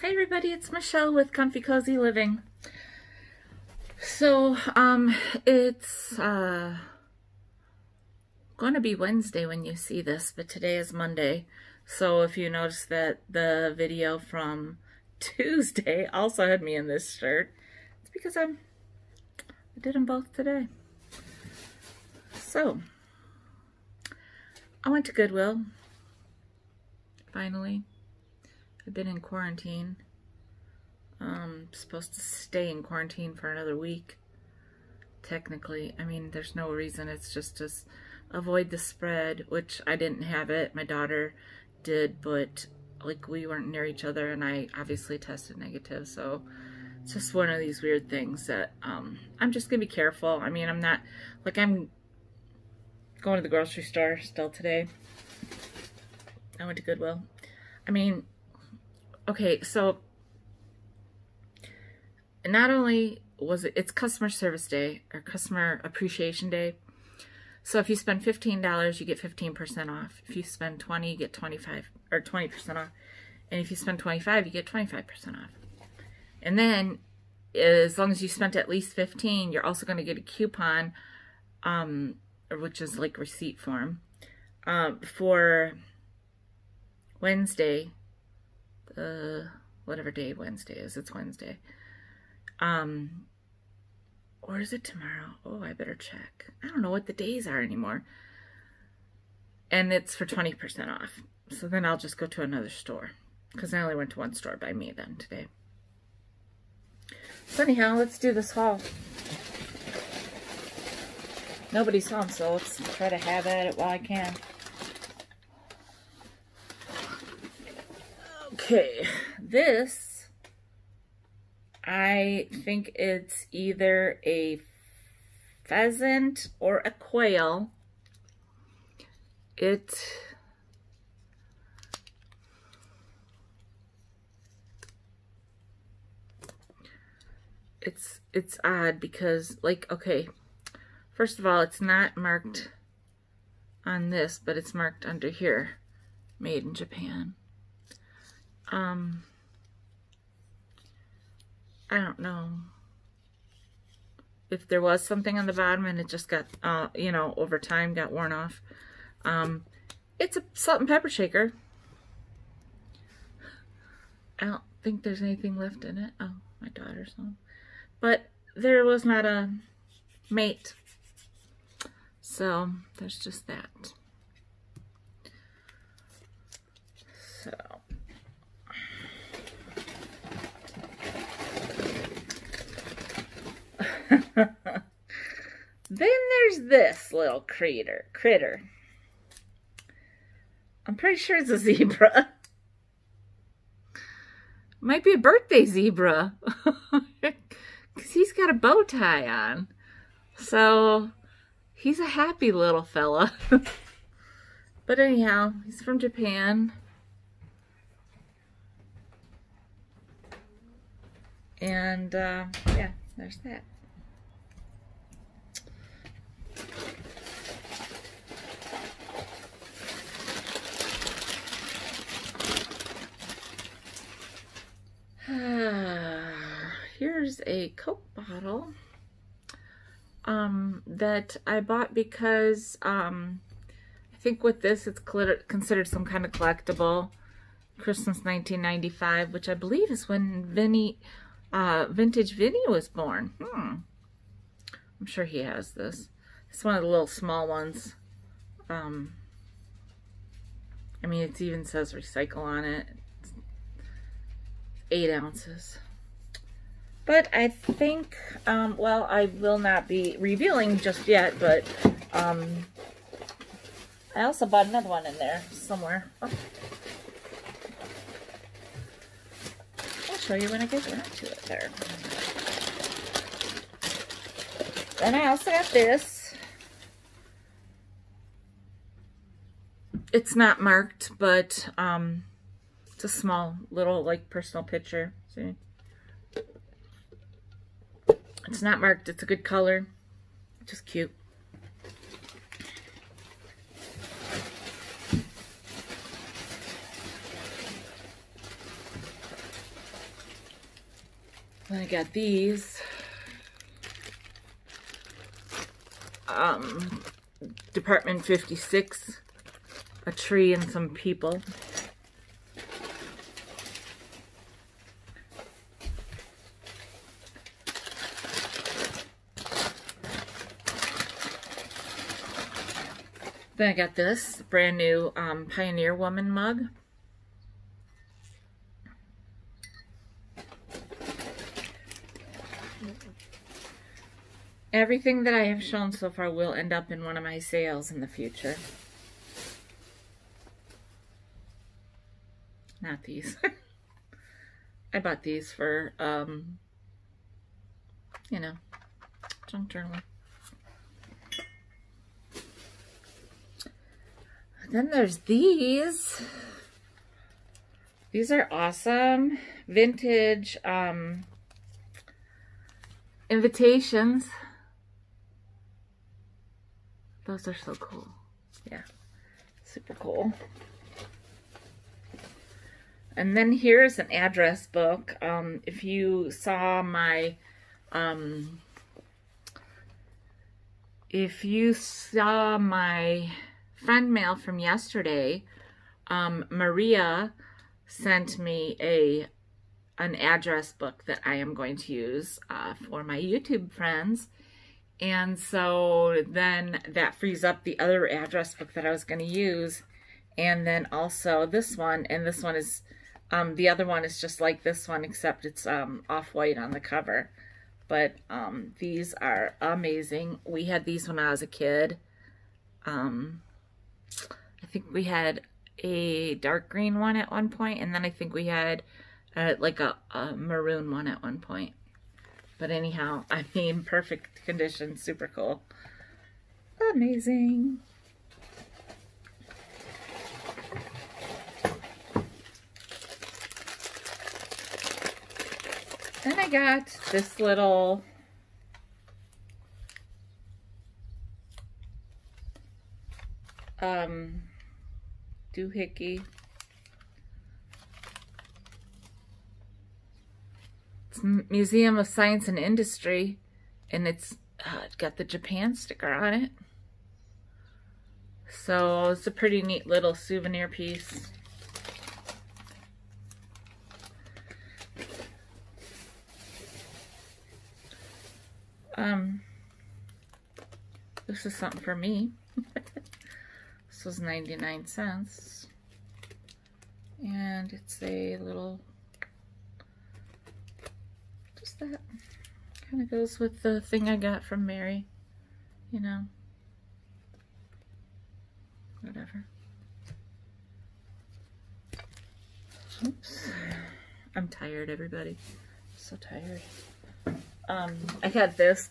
Hi everybody, it's Michelle with Comfy Cozy Living. So, it's going to be Wednesday when you see this, but today is Monday. So if you notice that the video from Tuesday also had me in this shirt, it's because I did them both today. So, I went to Goodwill, finally. I've been in quarantine. I'm supposed to stay in quarantine for another week. Technically, I mean, there's no reason. It's just to avoid the spread, which I didn't have it. My daughter did, but like we weren't near each other, and I obviously tested negative. So it's just one of these weird things that I'm just gonna be careful. I mean, I'm not like I'm going to the grocery store still today. I went to Goodwill. I mean. Okay, so not only was it's Customer Service Day or Customer Appreciation Day. So if you spend $15, you get 15% off. If you spend $20, you get 25 or 20% off. And if you spend $25, you get 25% off. And then as long as you spent at least $15, you're also going to get a coupon, which is like receipt form, for Wednesday. Whatever day Wednesday is, it's Wednesday. Or is it tomorrow? Oh, I better check. I don't know what the days are anymore. And it's for 20% off. So then I'll just go to another store, because I only went to one store by me then today. So anyhow, let's do this haul. Nobody's home, so let's try to have at it while I can. Okay, this, I think it's either a pheasant or a quail. It's odd because, like, okay, first of all, it's not marked on this, but it's marked under here, made in Japan. I don't know if there was something on the bottom and it just got, you know, over time got worn off. It's a salt and pepper shaker. I don't think there's anything left in it. Oh, my daughter's home. But there was not a mate. So there's just that. So. Then there's this little critter. I'm pretty sure it's a zebra. Might be a birthday zebra. Because he's got a bow tie on. So he's a happy little fella. But anyhow, he's from Japan. And yeah, there's that. Here's a Coke bottle that I bought because I think with this it's considered some kind of collectible. Christmas 1995, which I believe is when Vintage Vinny was born. I'm sure he has this. It's one of the little small ones. I mean, it even says recycle on it. It's 8 ounces. But I think, well, I will not be revealing just yet, but I also bought another one in there somewhere. Oh. I'll show you when I get around to it there. Then I also got this. It's not marked, but it's a small little like personal picture. See? It's not marked. It's a good color. Just cute. Then I got these. Department 56. A tree and some people. Then I got this brand new Pioneer Woman mug. Everything that I have shown so far will end up in one of my sales in the future. Not these. I bought these for, you know, junk journaling. Then there's these. These are awesome. Vintage invitations. Those are so cool. Yeah, super cool. And then here's an address book. If you saw my friend mail from yesterday, Maria sent me an address book that I am going to use for my YouTube friends. And so then that frees up the other address book that I was going to use. And then also this one, and this one is, the other one is just like this one, except it's off-white on the cover. But these are amazing. We had these when I was a kid. I think we had a dark green one at one point, and then I think we had like a maroon one at one point. But anyhow, I mean, perfect condition, super cool. Amazing. Then I got this little doohickey. It's Museum of Science and Industry, and it's got the Japan sticker on it. So it's a pretty neat little souvenir piece. This is something for me. This was 99 cents. And it's a little, just that. Kind of goes with the thing I got from Mary, you know. Whatever. Oops. I'm tired, everybody. So tired. I got this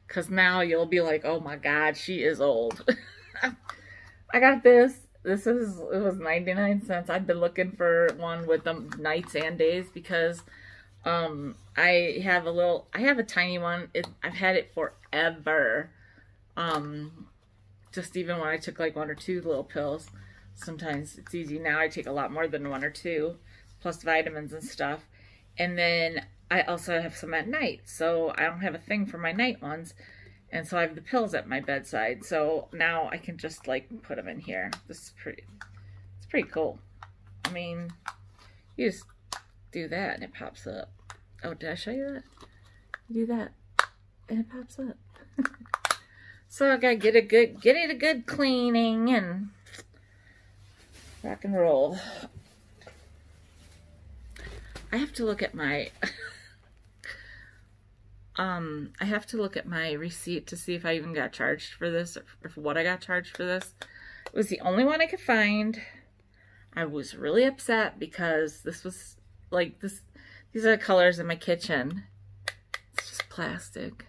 because now you'll be like, oh my God, she is old. I got this. It was 99 cents. I've been looking for one with them nights and days because I have a tiny one. I've had it forever. Just even when I took like 1 or 2 little pills, sometimes it's easy. Now I take a lot more than 1 or 2, plus vitamins and stuff. And then I also have some at night, so I don't have a thing for my night ones. And so I have the pills at my bedside. So now I can just like put them in here. This is it's pretty cool. I mean, you just do that and it pops up. Oh, did I show you that? You do that and it pops up. So I gotta get it a good cleaning and rock and roll. I have to look at my I have to look at my receipt to see if I even got charged for this or for what I got charged for this. It was the only one I could find. I was really upset because this was like these are the colors in my kitchen. It's just plastic.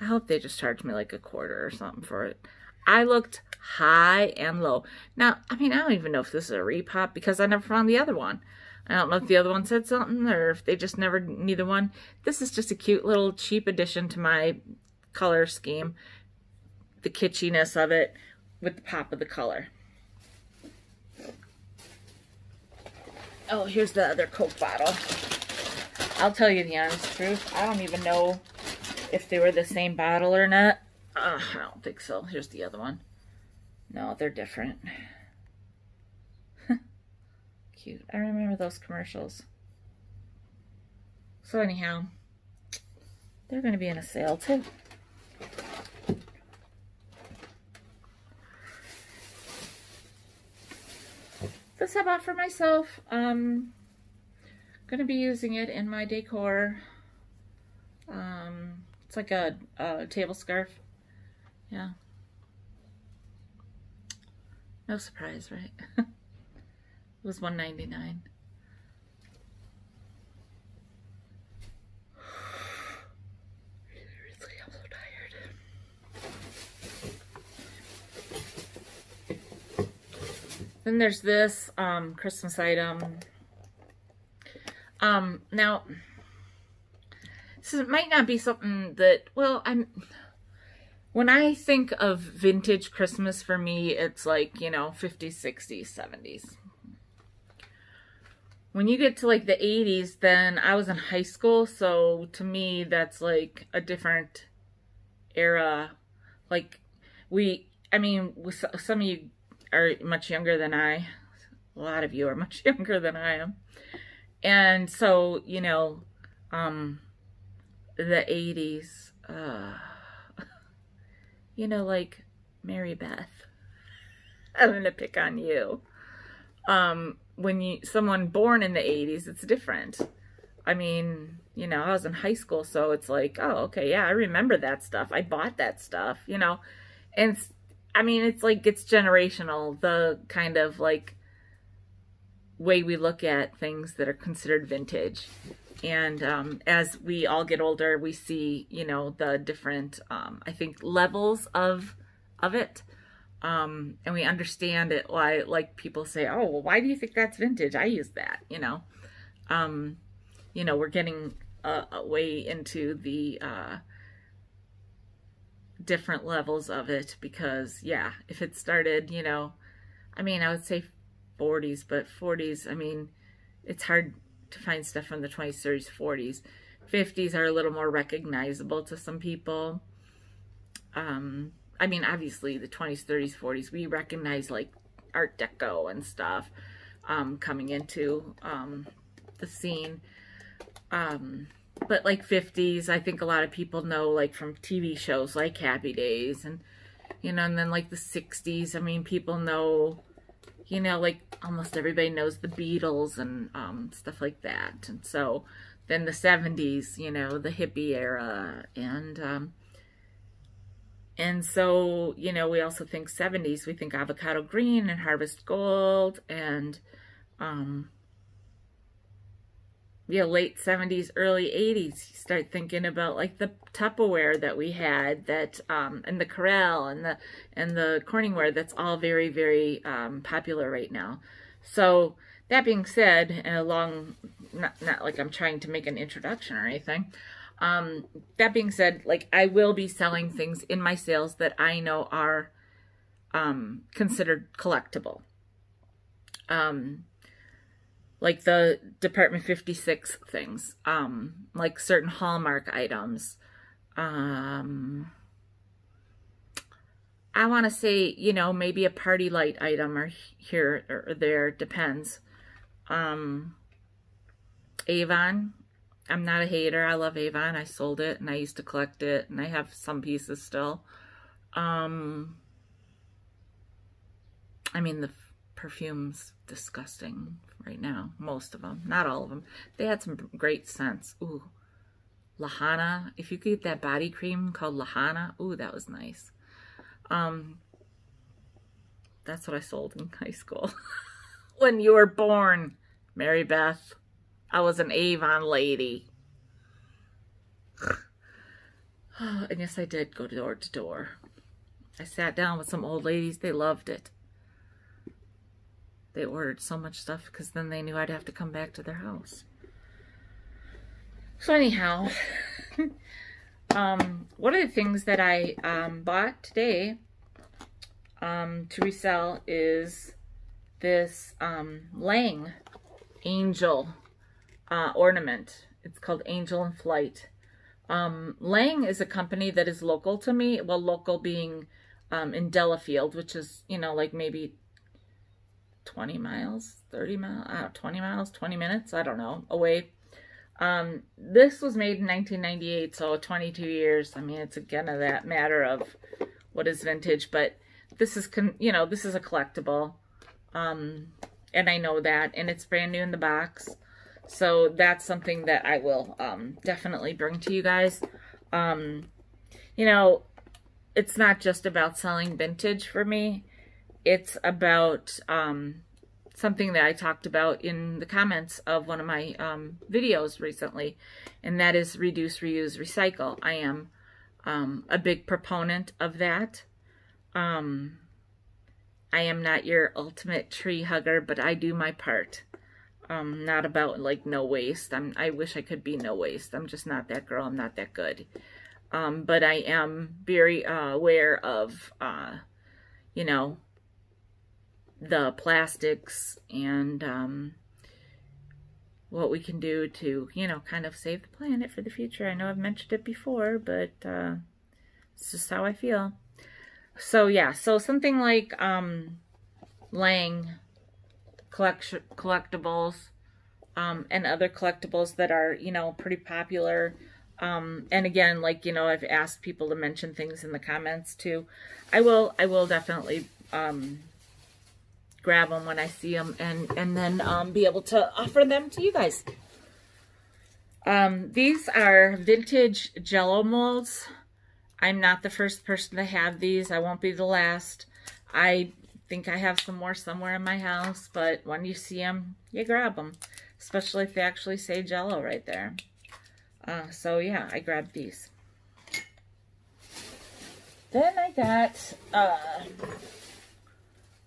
I hope they just charged me like $0.25 or something for it. I looked high and low. Now, I mean, I don't even know if this is a repop because I never found the other one. I don't know if the other one said something or if they just never, neither one. This is just a cute little cheap addition to my color scheme. The kitschiness of it with the pop of the color. Oh, here's the other Coke bottle. I'll tell you the honest truth. I don't even know if they were the same bottle or not. I don't think so. Here's the other one. No, they're different. Cute. I remember those commercials. So anyhow, they're going to be in a sale too. This I bought for myself. Going to be using it in my decor. It's like a table scarf. Yeah. No surprise, right? It was $1.99. Seriously, I'm so tired. Then there's this Christmas item. Now, this might not be something that, well, when I think of vintage Christmas, for me, it's like, you know, 50s, 60s, 70s. When you get to like the 80s, then I was in high school, so to me, that's like a different era. Like, some of you are much younger than I. A lot of you are much younger than I am. And so, you know, the 80s, you know, like Mary Beth. I'm going to pick on you. When someone born in the 80s, it's different. I mean, you know, I was in high school, so it's like, oh, okay, yeah, I remember that stuff. I bought that stuff, you know. And I mean, it's like, it's generational, the kind of like way we look at things that are considered vintage. And as we all get older, we see, you know, the different, I think, levels of it. And we understand it, why, like, people say, oh, well, why do you think that's vintage? I use that, you know. You know, we're getting way into the different levels of it because, yeah, if it started, you know, I mean, I would say 40s, but 40s, I mean, it's hard to find stuff from the 20s, 30s, 40s. 50s are a little more recognizable to some people. I mean, obviously, the 20s, 30s, 40s, we recognize, like, Art Deco and stuff coming into the scene. But, like, 50s, I think a lot of people know, like, from TV shows like Happy Days. And, you know, and then, like, the 60s, I mean, people know, you know, like, almost everybody knows the Beatles and stuff like that. And so, then the 70s, you know, the hippie era. And so, you know, we also think 70s, we think avocado green and harvest gold and, yeah, late 70s, early 80s, you start thinking about like the Tupperware that we had that, and the Corral and the Corningware, that's all very, very, popular right now. So that being said, not like I'm trying to make an introduction or anything. That being said, like, I will be selling things in my sales that I know are considered collectible. Like the Department 56 things, like certain Hallmark items. I want to say, you know, maybe a party light item or here or there, depends. Avon. I'm not a hater. I love Avon. I sold it and I used to collect it and I have some pieces still. I mean, the perfume's disgusting right now. Most of them. Not all of them. They had some great scents. Ooh. Lahana. If you could get that body cream called Lahana. Ooh, that was nice. That's what I sold in high school. When you were born, Mary Beth. I was an Avon lady. And yes, I did go door to door. I sat down with some old ladies. They loved it. They ordered so much stuff because then they knew I'd have to come back to their house. So anyhow, one of the things that I bought today to resell is this Ylang angel ornament. It's called Angel in Flight. Ylang is a company that is local to me. Well, local being in Delafield, which is, you know, like maybe 20 miles, 30 miles, 20 miles, 20 minutes, I don't know, away. This was made in 1998, so 22 years. I mean, it's again that matter of what is vintage, but this is, you know, this is a collectible. And I know that, and it's brand new in the box. So that's something that I will definitely bring to you guys. You know, it's not just about selling vintage for me. It's about something that I talked about in the comments of one of my videos recently, and that is reduce, reuse, recycle. I am a big proponent of that. I am not your ultimate tree hugger, but I do my part. Not about like no waste. I wish I could be no waste. I'm just not that girl. I'm not that good. But I am very aware of, you know, the plastics and what we can do to, you know, kind of save the planet for the future. I know I've mentioned it before, but it's just how I feel. So yeah, so something like Ylang collectibles and other collectibles that are, you know, pretty popular. And again, like, you know, I've asked people to mention things in the comments too. I will definitely grab them when I see them and then be able to offer them to you guys. These are vintage Jell-O molds. I'm not the first person to have these. I won't be the last. I think I have some more somewhere in my house, but when you see them, you grab them, especially if they actually say Jell-O right there. So yeah, I grabbed these. Then I got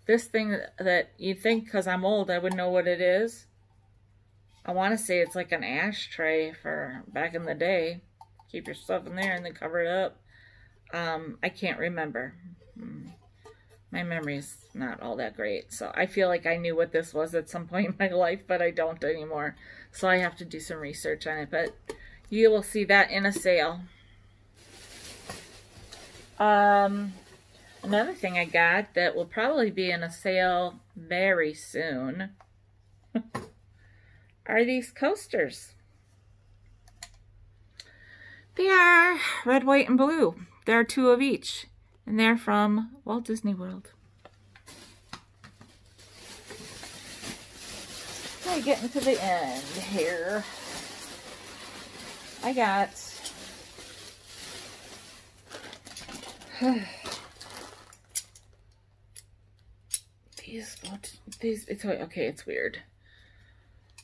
this thing that you'd think, because I'm old, I would know what it is. I want to say it's like an ashtray for back in the day. Keep your stuff in there and then cover it up. I can't remember. My memory is not all that great. So I feel like I knew what this was at some point in my life, but I don't anymore. So I have to do some research on it. But you will see that in a sale. Another thing I got that will probably be in a sale very soon are these coasters. They are red, white, and blue. There are 2 of each, and they're from Walt Disney World. Okay, getting to the end here. I got these. It's okay. It's weird.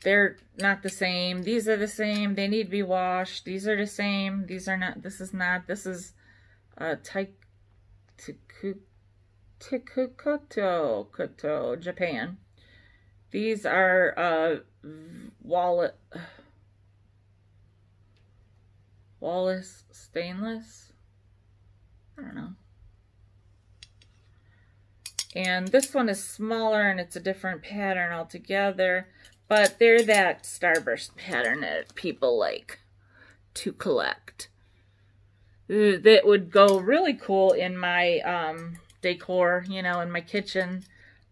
They're not the same. These are the same. They need to be washed. These are the same. These are not. This is not. This is Koto, Japan. These are Wallace stainless. I don't know. And this one is smaller and it's a different pattern altogether. But they're that starburst pattern that people like to collect. That would go really cool in my decor, you know, in my kitchen.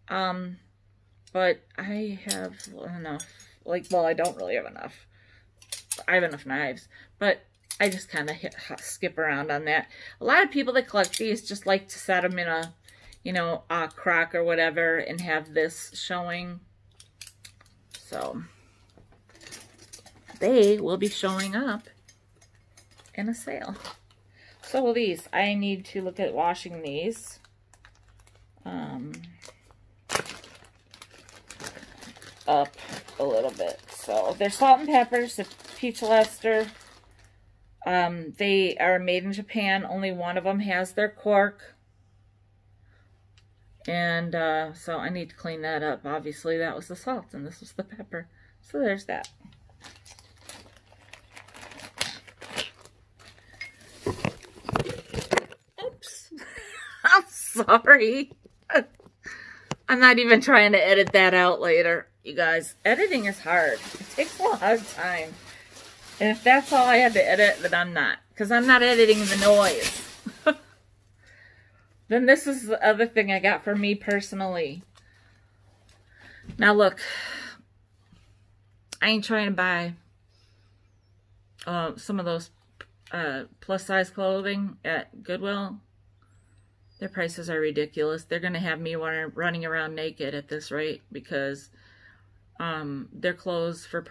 But I have enough. Like, well, I don't really have enough. I have enough knives. But I just kind of skip around on that. A lot of people that collect these just like to set them in a, you know, a crock or whatever and have this showing. So they will be showing up in a sale. So will these. I need to look at washing these. Up a little bit. So they're salt and peppers, the peach luster. They are made in Japan. Only one of them has their cork. And so I need to clean that up. Obviously that was the salt and this was the pepper. So there's that. Oops. I'm sorry. I'm not even trying to edit that out later, you guys. Editing is hard. It takes a lot of time. And if that's all I had to edit, then I'm not. Because I'm not editing the noise. Then this is the other thing I got for me personally. Now look, I ain't trying to buy some of those plus size clothing at Goodwill. Their prices are ridiculous. They're going to have me running around naked at this rate because their clothes for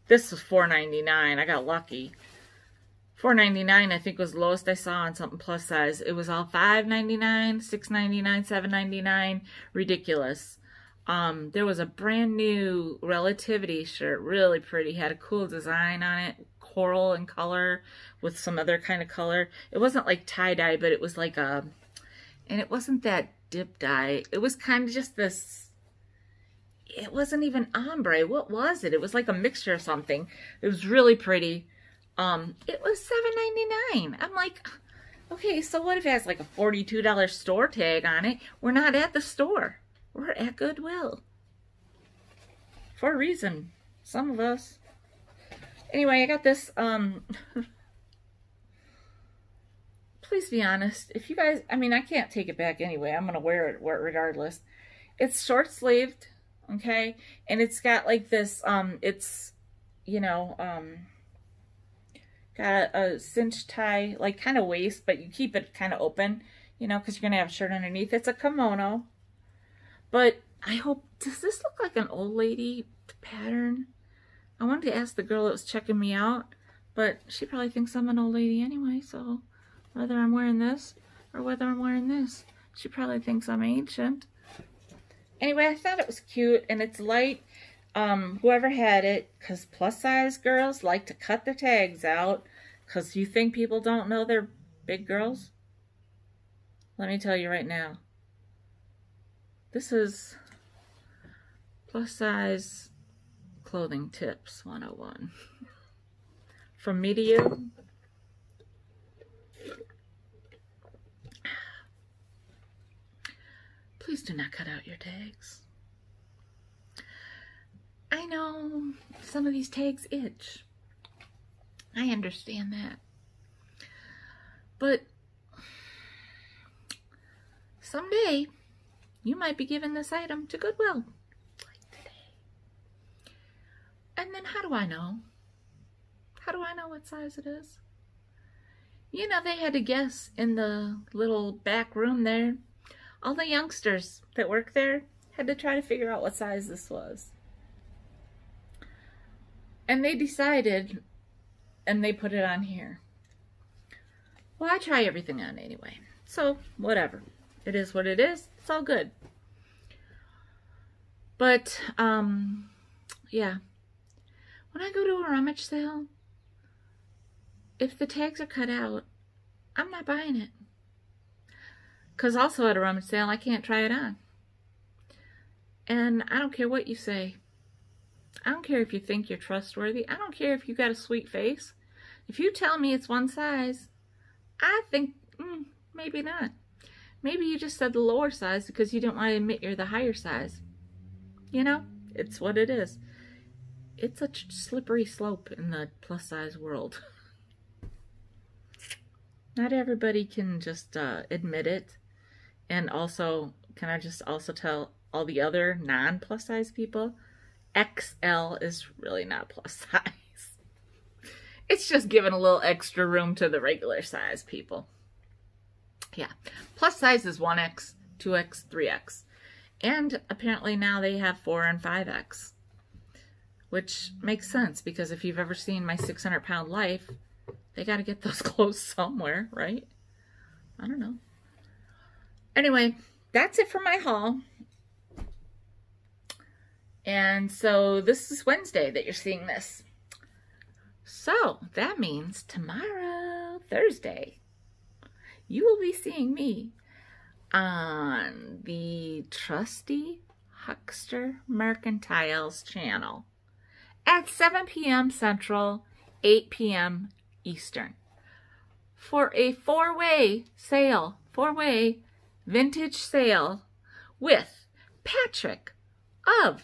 this was $4.99. I got lucky. $4.99 I think was the lowest I saw on something plus size. It was all $5.99, $6.99, $7.99. Ridiculous. There was a brand new Relativity shirt, really pretty. Had a cool design on it, coral in color with some other kind of color. It wasn't like tie-dye, but it was like a, and it wasn't that dip dye. It was kind of just this, it wasn't even ombre. What was it? It was like a mixture of something. It was really pretty. It was $7.99. I'm like, okay, so what if it has like a $42 store tag on it? We're not at the store. We're at Goodwill. For a reason. Some of us. Anyway, I got this, please be honest. If you guys, I mean, I can't take it back anyway. I'm going to wear it regardless. It's short-sleeved, okay? And it's got like this, it's, you know, got a cinch tie, like kind of waist, but you keep it kind of open, you know, because you're going to have a shirt underneath. It's a kimono. But I hope, does this look like an old lady pattern? I wanted to ask the girl that was checking me out, but she probably thinks I'm an old lady anyway, so whether I'm wearing this or whether I'm wearing this, she probably thinks I'm ancient. Anyway, I thought it was cute, and it's light. Whoever had it, because plus size girls like to cut their tags out, because you think people don't know they're big girls? Let me tell you right now. This is plus size clothing tips 101. From me to you. Please do not cut out your tags. I know some of these tags itch. I understand that. But someday you might be giving this item to Goodwill. Like today. And then how do I know? How do I know what size it is? You know, they had to guess in the little back room there. All the youngsters that work there had to try to figure out what size this was. And they decided, and they put it on here. Well, I try everything on anyway. So, whatever. It is what it is. It's all good. But, yeah. When I go to a rummage sale, if the tags are cut out, I'm not buying it. Because also at a rummage sale, I can't try it on. And I don't care what you say. I don't care if you think you're trustworthy. I don't care if you got a sweet face. If you tell me it's one size, I think, maybe not. Maybe you just said the lower size because you don't want to admit you're the higher size. You know, it's what it is. It's a slippery slope in the plus size world. Not everybody can just admit it. And also, can I just also tell all the other non-plus size people, XL is really not plus size. It's just giving a little extra room to the regular size people. Yeah. Plus size is 1X, 2X, 3X. And apparently now they have 4 and 5X. Which makes sense because if you've ever seen My 600-Pound Life, they got to get those clothes somewhere, right? I don't know. Anyway, that's it for my haul. And so this is Wednesday that you're seeing this. So that means tomorrow, Thursday, you will be seeing me on the Trusty Huckster Mercantiles channel at 7 p.m. Central, 8 p.m. Eastern for a four-way vintage sale with Patrick of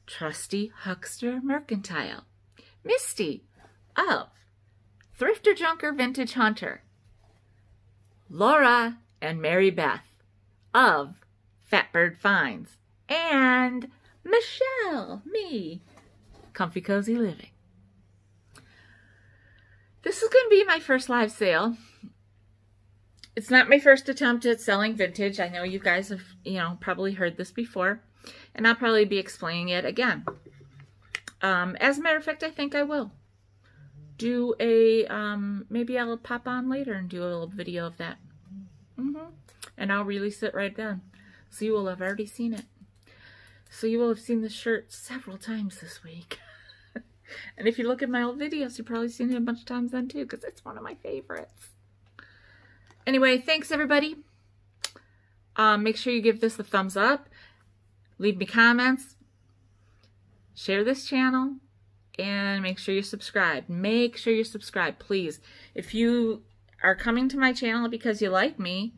Trusty Huckster Mercantile. Misty of Thrifter Junker Vintage Hunter, Laura and Mary Beth of Fatbird Finds, and Michelle, me, Comfy Cozy Living. This is going to be my first live sale. It's not my first attempt at selling vintage. I know you guys have, probably heard this before, and I'll probably be explaining it again. As a matter of fact, I think I will do a, maybe I'll pop on later and do a little video of that. And I'll release it right then. So you will have already seen it. So you will have seen the shirt several times this week. And if you look at my old videos, you've probably seen it a bunch of times then too, because it's one of my favorites. Anyway, thanks everybody. Make sure you give this a thumbs up. Leave me comments. Share this channel. And make sure you subscribe. Make sure you subscribe, please. If you are coming to my channel because you like me,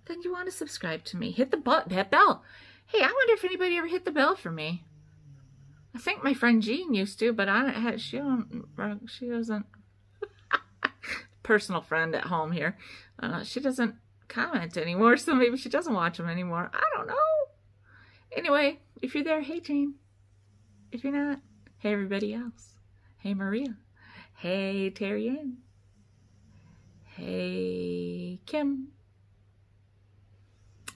then you want to subscribe to me. Hit the button, hit bell. Hey, I wonder if anybody ever hit the bell for me. I think my friend Jean used to, but she doesn't. Personal friend at home here. She doesn't comment anymore, so maybe she doesn't watch them anymore. I don't know. Anyway, if you're there, hey Jean. If you're not, hey everybody else. Hey Maria. Hey Terry Ann. Hey Kim.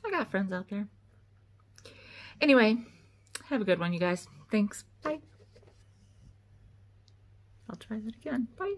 I got friends out there. Anyway, have a good one, you guys. Thanks. Bye. I'll try that again. Bye.